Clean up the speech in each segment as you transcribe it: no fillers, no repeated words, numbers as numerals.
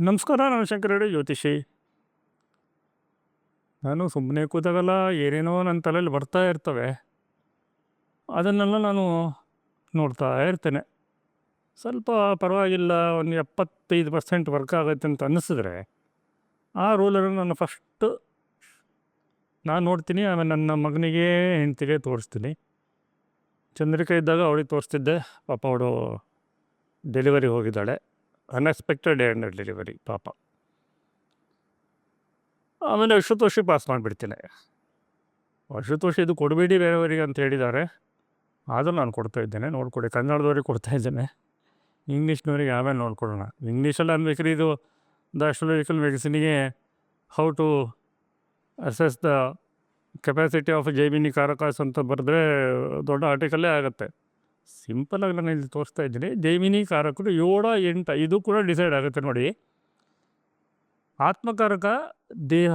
ನಮಸ್ಕಾರ, ನಾನು ಶಂಕರ ರೆಡ್ಡಿ, ಜ್ಯೋತಿಷಿ. ನಾನು ಸುಮ್ಮನೆ ಕೂತಾಗಲ್ಲ ಏನೇನೋ ನನ್ನ ತಲೆಯಲ್ಲಿ ಬರ್ತಾ ಇರ್ತವೆ. ಅದನ್ನೆಲ್ಲ ನಾನು ನೋಡ್ತಾ ಇರ್ತೇನೆ. ಸ್ವಲ್ಪ ಪರವಾಗಿಲ್ಲ, ಒಂದು 75% ವರ್ಕ್ ಆಗುತ್ತೆ ಅಂತ ಅನ್ನಿಸಿದ್ರೆ ಆ ರೂಲನ್ನು ನಾನು ಫಸ್ಟು ನಾನು ನೋಡ್ತೀನಿ. ಆಮೇಲೆ ನನ್ನ ಮಗನಿಗೆ, ಹೆಂಡತಿಗೆ ತೋರಿಸ್ತೀನಿ. ಚಂದ್ರಿಕಾ ಇದ್ದಾಗ ಅವಳಿಗೆ ತೋರಿಸ್ತಿದ್ದೆ. ಪಾಪ ಅವಳು ಡೆಲಿವರಿ ಹೋಗಿದ್ದಾಳೆ. ಅನ್ಎಕ್ಸ್ಪೆಕ್ಟೆಡ್ ಡೆಲಿವರಿ ಪಾಪ. ಆಮೇಲೆ ಅಶುತೋಷಿ ಪಾಸ್ ಮಾಡಿಬಿಡ್ತೀನಿ. ಅಶುತೋಷಿ ಇದು ಕೊಡಬೇಡಿ ಬೇರೆಯವರಿಗೆ ಅಂತ ಹೇಳಿದ್ದಾರೆ, ಆದರೂ ನಾನು ಕೊಡ್ತಾ ಇದ್ದೇನೆ. ನೋಡ್ಕೊಡಿ, ಕನ್ನಡದವ್ರಿಗೆ ಕೊಡ್ತಾ ಇದ್ದೇನೆ. ಇಂಗ್ಲೀಷ್ನವ್ರಿಗೆ ಆಮೇಲೆ ನೋಡ್ಕೊಳ್ಳೋಣ. ಇಂಗ್ಲೀಷಲ್ಲಿ ಅನ್ಬೇಕ್ರಿ, ಇದು ದ ಅಸ್ಟ್ರಾಲಜಿಕಲ್ ಮೆಡಿಸಿನಿಗೆ how to assess the capacity of Jaimini karakas ಅಂತ ಬರೆದ್ರೆ ದೊಡ್ಡ ಆರ್ಟಿಕಲ್ಲೇ ಆಗುತ್ತೆ. ಸಿಂಪಲಾಗಿ ನಾನು ಇಲ್ಲಿ ತೋರಿಸ್ತಾ ಇದ್ದೀನಿ. ಜೈಮಿನಿ ಕಾರಕರು 7, 8 ಇದು ಕೂಡ ಡಿಸೈಡ್ ಆಗುತ್ತೆ ನೋಡಿ. ಆತ್ಮಕಾರಕ ದೇಹ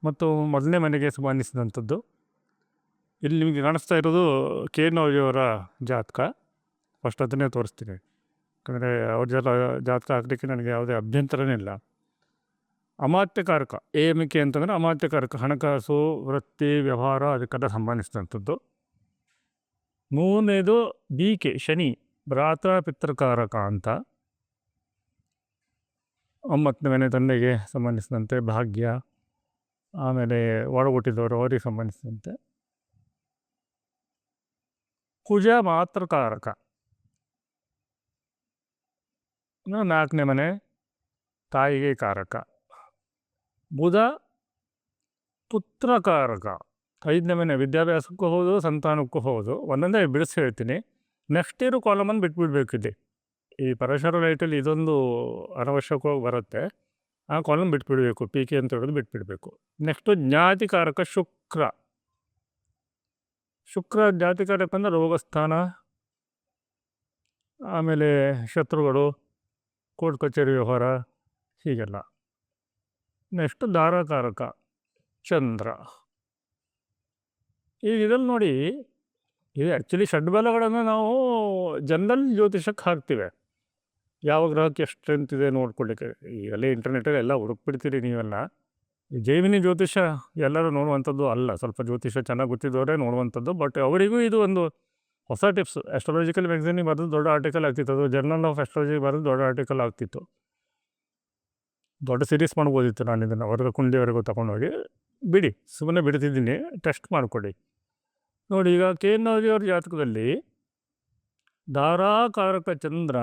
ಮತ್ತು ಮೊದಲನೇ ಮನೆಗೆ ಸಂಬಂಧಿಸಿದಂಥದ್ದು. ಇಲ್ಲಿ ನಿಮಗೆ ಕಾಣಿಸ್ತಾ ಇರೋದು KNOವಿಯವರ ಜಾತಕ. ಫಸ್ಟ್ ಅದನ್ನೇ ತೋರಿಸ್ತೀನಿ, ಯಾಕಂದರೆ ಅವ್ರ ಜಾತಕ ಹಾಕಲಿಕ್ಕೆ ನನಗೆ ಯಾವುದೇ ಅಭ್ಯಂತರನೇ ಇಲ್ಲ. ಅಮಾತ್ಯಕಾರಕ AMK ಅಂತಂದರೆ ಅಮಾತ್ಯಕಾರಕ, ಹಣಕಾಸು, ವೃತ್ತಿ, ವ್ಯವಹಾರ, ಅದಕ್ಕೆಲ್ಲ ಸಂಬಂಧಿಸಿದಂಥದ್ದು. ಮೂರನೇದು BK ಶನಿ, ಭ್ರಾತ ಪಿತೃಕಾರಕ ಅಂತ. 9ನೇ ಮನೆ ತಂದೆಗೆ ಸಂಬಂಧಿಸಿದಂತೆ, ಭಾಗ್ಯ, ಆಮೇಲೆ ಒಳ ಹುಟ್ಟಿದವರು ಅವರಿಗೆ ಸಂಬಂಧಿಸಿದಂತೆ. ಕುಜ ಮಾತೃಕಾರಕ, 4ನೇ ಮನೆ ತಾಯಿಗೆ ಕಾರಕ. ಬುಧ ಪುತ್ರಕಾರಕ, 5ನೇ ಮನೆ ವಿದ್ಯಾಭ್ಯಾಸಕ್ಕೂ ಹೌದು, ಸಂತಾನಕ್ಕೂ ಹೌದು. ಒಂದೊಂದೇ ಬಿಡಿಸಿ ಹೇಳ್ತೀನಿ. ನೆಕ್ಸ್ಟ್ ಇರೋ ಕಾಲಮನ್ನು ಬಿಟ್ಬಿಡ್ಬೇಕಿದೆ. ಈ ಪರಶರ ಲೈಟಲ್ಲಿ ಇದೊಂದು ಅನವಶ್ಯಕವಾಗಿ ಬರುತ್ತೆ, ಆ ಕಾಲಮ್ ಬಿಟ್ಬಿಡಬೇಕು. PK ಅಂತ ಹೇಳೋದು ಬಿಟ್ಬಿಡಬೇಕು. ನೆಕ್ಸ್ಟು ಜ್ಞಾತಿಕಾರಕ ಶುಕ್ರ. ಜ್ಞಾತಿಕಾರಕ ಅಂದರೆ ರೋಗಸ್ಥಾನ, ಆಮೇಲೆ ಶತ್ರುಗಳು, ಕೋರ್ಟ್ ಕಚೇರಿ ವ್ಯವಹಾರ, ಹೀಗೆಲ್ಲ. ನೆಕ್ಸ್ಟ್ ಧಾರಾಕಾರಕ ಚಂದ್ರ. ಈಗ ಇದ್ರಲ್ಲಿ ನೋಡಿ, ಇದು ಆ್ಯಕ್ಚುಲಿ ಷಡ್ಬಲಗಳನ್ನು ನಾವು ಜನರಲ್ ಜ್ಯೋತಿಷಕ್ಕೆ ಹಾಕ್ತೀವಿ. ಯಾವ ಗ್ರಹಕ್ಕೆ ಎಷ್ಟು ಸ್ಟ್ರೆಂತ್ ಇದೆ ನೋಡ್ಕೊಳ್ಳಿಕ್ಕೆ. ಈಗಲೇ ಇಂಟರ್ನೆಟಲ್ಲಿ ಎಲ್ಲ ಹುಡುಕ್ಬಿಡ್ತೀರಿ ನೀವೆಲ್ಲ. ಜೈಮಿನಿ ಜ್ಯೋತಿಷ ಎಲ್ಲರೂ ನೋಡುವಂಥದ್ದು ಅಲ್ಲ, ಸ್ವಲ್ಪ ಜ್ಯೋತಿಷ ಚೆನ್ನಾಗಿ ಗೊತ್ತಿದ್ದವರೇ ನೋಡುವಂಥದ್ದು. ಬಟ್ ಅವರಿಗೂ ಇದು ಒಂದು ಹೊಸ ಟಿಪ್ಸ್. ಆಸ್ಟ್ರಾಲಜಿಕಲ್ ಮ್ಯಾಗಝೀನಿಗೆ ಬರೆದು ದೊಡ್ಡ ಆರ್ಟಿಕಲ್ ಆಗ್ತಿತ್ತು, ಅದು ಜರ್ನಲ್ ಆಫ್ ಆಸ್ಟ್ರಾಲಜಿ ಬರೆದು ದೊಡ್ಡ ಆರ್ಟಿಕಲ್ ಆಗ್ತಿತ್ತು. ದೊಡ್ಡ ಸೀರೀಸ್ ಮಾಡ್ಬೋದಿತ್ತು. ನಾನು ಇದನ್ನು ಹೊರಗೆ ಕುಂಡಿಯವರೆಗೂ ತಗೊಂಡೋಗಿ ಬಿಡಿ, ಸುಮ್ಮನೆ ಬಿಡ್ತಿದ್ದೀನಿ, ಟೆಸ್ಟ್ ಮಾಡಿಕೊಡಿ. ನೋಡಿ, ಈಗ KNOವಿಯವ್ರ ಜಾತಕದಲ್ಲಿ ಧಾರಾಕಾರಕ ಚಂದ್ರ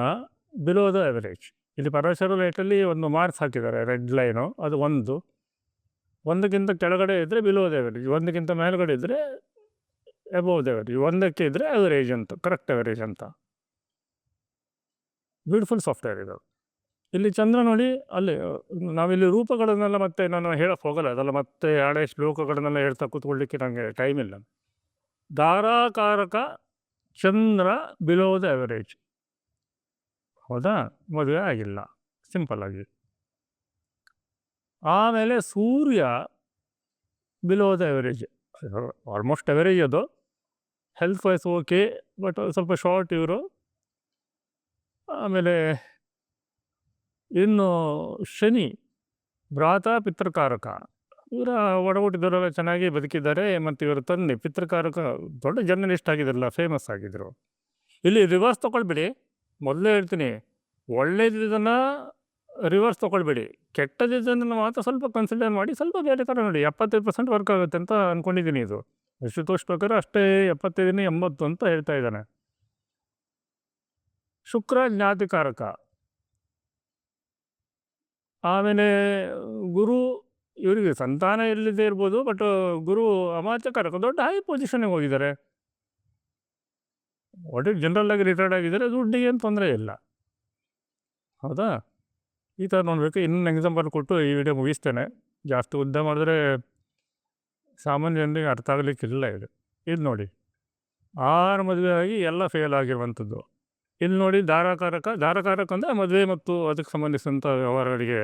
ಬಿಲೋ ದ ಎವರೇಜ್. ಇಲ್ಲಿ ಪರಾಶರ ಲೈಟಲ್ಲಿ ಒಂದು ಮಾರ್ಕ್ಸ್ ಹಾಕಿದ್ದಾರೆ, ರೆಡ್ ಲೈನು. ಅದು ಒಂದಕ್ಕಿಂತ ಕೆಳಗಡೆ ಇದ್ದರೆ ಬಿಲೋ ದ ಎವರೇಜ್, ಒಂದಕ್ಕಿಂತ ಮೇಲ್ಗಡೆ ಇದ್ದರೆ ಎಬೋವ್ ದ ಎವರೇಜ್, ಒಂದಕ್ಕೆ ಇದ್ದರೆ ಎವರೇಜ್ ಅಂತ, ಕರೆಕ್ಟ್ ಎವರೇಜ್ ಅಂತ. ಬ್ಯೂಟಿಫುಲ್ ಸಾಫ್ಟ್ವೇರ್ ಇದು. ಇಲ್ಲಿ ಚಂದ್ರ ನೋಡಿ, ಅಲ್ಲಿ ನಾವಿಲ್ಲಿ ರೂಪಗಳನ್ನೆಲ್ಲ ಮತ್ತೆ ನಾನು ಹೇಳಕ್ಕೆ ಹೋಗಲ್ಲ, ಅದೆಲ್ಲ ಮತ್ತೆ ಹಳೆ ಶ್ಲೋಕಗಳನ್ನೆಲ್ಲ ಹೇಳ್ತಾ ಕೂತ್ಕೊಳ್ಳಿಕ್ಕೆ ನನಗೆ ಟೈಮ್ ಇಲ್ಲ. ಧಾರಾಕಾರಕ ಚಂದ್ರ ಬಿಲೋ ದ ಎವರೇಜ್, ಹೌದಾ? ಮದುವೆ ಆಗಿಲ್ಲ, ಸಿಂಪಲ್ ಆಗಿ. ಆಮೇಲೆ Surya below the average, almost average ಅದು. ಹೆಲ್ತ್ ವೈಸ್ ಓಕೆ, ಬಟ್ ಸ್ವಲ್ಪ ಶಾರ್ಟ್ ಇವರು. ಆಮೇಲೆ ಇನ್ನು ಶನಿ ಭ್ರಾತ ಪಿತೃಕಾರಕ, ಇವರ ಒಡಹುಟ್ಟಿದವರೆಲ್ಲ ಚೆನ್ನಾಗಿ ಬದುಕಿದ್ದಾರೆ. ಮತ್ತು ಇವರ ತಂದೆ ಪಿತೃಕಾರಕ ದೊಡ್ಡ ಜರ್ನಲಿಸ್ಟ್ ಆಗಿದ್ದಾರಲ್ಲ, ಫೇಮಸ್ ಆಗಿದ್ದರು. ಇಲ್ಲಿ ರಿವರ್ಸ್ ತೊಗೊಳ್ಬೇಡಿ, ಮೊದಲೇ ಹೇಳ್ತೀನಿ, ಒಳ್ಳೇದಿದ್ದನ್ನು ರಿವರ್ಸ್ ತೊಗೊಳ್ಬೇಡಿ, ಕೆಟ್ಟದಿದ್ದನ್ನು ಮಾತ್ರ ಸ್ವಲ್ಪ ಕನ್ಸಿಡರ್ ಮಾಡಿ, ಸ್ವಲ್ಪ ಬೇರೆ ಥರ ನೋಡಿ. 75% ವರ್ಕ್ ಆಗುತ್ತೆ ಅಂತ ಅಂದ್ಕೊಂಡಿದ್ದೀನಿ. ಇದು ಅಶುತೋಷ್ ಪ್ರಕಾರ ಅಷ್ಟೇ, 75, 80 ಅಂತ ಹೇಳ್ತಾ ಇದ್ದಾನೆ. ಶುಕ್ರ ಜ್ಞಾತಿಕಾರಕ. ಆಮೇಲೆ ಗುರು, ಇವರಿಗೆ ಸಂತಾನ ಎಲ್ಲಿದೆ ಇರ್ಬೋದು, ಬಟ್ ಗುರು ಅಮಾತ್ಯಕಾರಕ, ದೊಡ್ಡ ಹೈ ಪೊಸಿಷನ್ಗೆ ಹೋಗಿದ್ದಾರೆ. ಒಟ್ಟಿಗೆ ಜನರಲ್ಲಾಗಿ ರಿಟೈರ್ಡ್ ಆಗಿದ್ದಾರೆ, ದುಡ್ಡಿಗೆ ಏನು ತೊಂದರೆ ಇಲ್ಲ, ಹೌದಾ? ಈ ಥರ ನೋಡಬೇಕು. ಇನ್ನೊಂದು ಎಕ್ಸಾಂಪಲ್ ಕೊಟ್ಟು ಈ ವಿಡಿಯೋ ಮುಗಿಸ್ತೇನೆ. ಜಾಸ್ತಿ ಉದ್ದ ಮಾಡಿದ್ರೆ ಸಾಮಾನ್ಯ ಜನರಿಗೆ ಅರ್ಥ ಆಗಲಿಕ್ಕಿಲ್ಲ. ಇದು ನೋಡಿ, 6 ಮದುವೆ ಆಗಿ ಎಲ್ಲ ಫೇಲ್ ಆಗಿರುವಂಥದ್ದು. ಇಲ್ಲಿ ನೋಡಿ ಧಾರಾಕಾರಕ ಅಂದರೆ ಮದುವೆ ಮತ್ತು ಅದಕ್ಕೆ ಸಂಬಂಧಿಸಿದಂಥ ವ್ಯವಹಾರಗಳಿಗೆ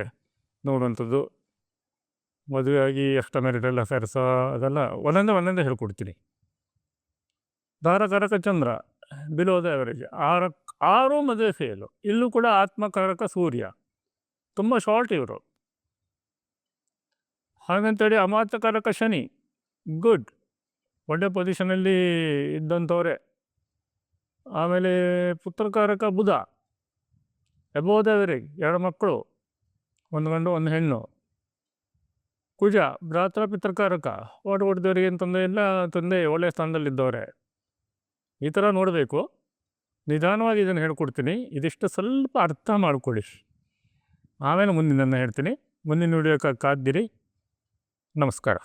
ನೋಡುವಂಥದ್ದು. ಮದುವೆಯಾಗಿ ಎಕ್ಸ್ಟ್ರಾ ಮ್ಯಾರಿಟಲ್ ಅಫೇರ್ಸ, ಅದೆಲ್ಲ ಒಂದೊಂದೇ ಹೇಳ್ಕೊಡ್ತೀನಿ. ಧಾರಾಕಾರಕ ಚಂದ್ರ ಬಿಲೋ ದ ಎವರೇಜ್, 6 ಮದುವೆ ಫೇಲು. ಇಲ್ಲೂ ಕೂಡ ಆತ್ಮಕಾರಕ ಸೂರ್ಯ. ತುಂಬ ಶಾರ್ಟ್ ಇವರು. ಹಾಗಂತೇಳಿ ಅಮಾತ್ಯಕಾರಕ ಶನಿ ಗುಡ್, ಒಳ್ಳೆ ಪೊಸಿಷನಲ್ಲಿ ಇದ್ದಂಥವ್ರೆ. ಆಮೇಲೆ ಪುತ್ರಕಾರಕ ಬುಧ ಎಬೋವ್ ದ ಎವರೇಜ್, 2 ಮಕ್ಕಳು, 1 ಗಂಡು 1 ಹೆಣ್ಣು. ಕುಜ ಭ್ರಾತೃ ಪಿತೃಕಾರಕ, ಒಡೆದವರಿಗೆ ತೊಂದರೆ ಇಲ್ಲ, ತಂದೆ ಒಳ್ಳೆಯ ಸ್ಥಾನದಲ್ಲಿದ್ದವ್ರೆ. ಈ ಥರ ನೋಡಬೇಕು. ನಿಧಾನವಾಗಿ ಇದನ್ನು ಹೇಳ್ಕೊಡ್ತೀನಿ. ಇದಿಷ್ಟು ಸ್ವಲ್ಪ ಅರ್ಥ ಮಾಡ್ಕೊಳ್ಳಿ, ಆಮೇಲೆ ಮುಂದಿನನ್ನು ಹೇಳ್ತೀನಿ. ಮುಂದಿನ ವಿಡಿಯೋಕ್ಕೆ ಕಾದಿರಿ. ನಮಸ್ಕಾರ.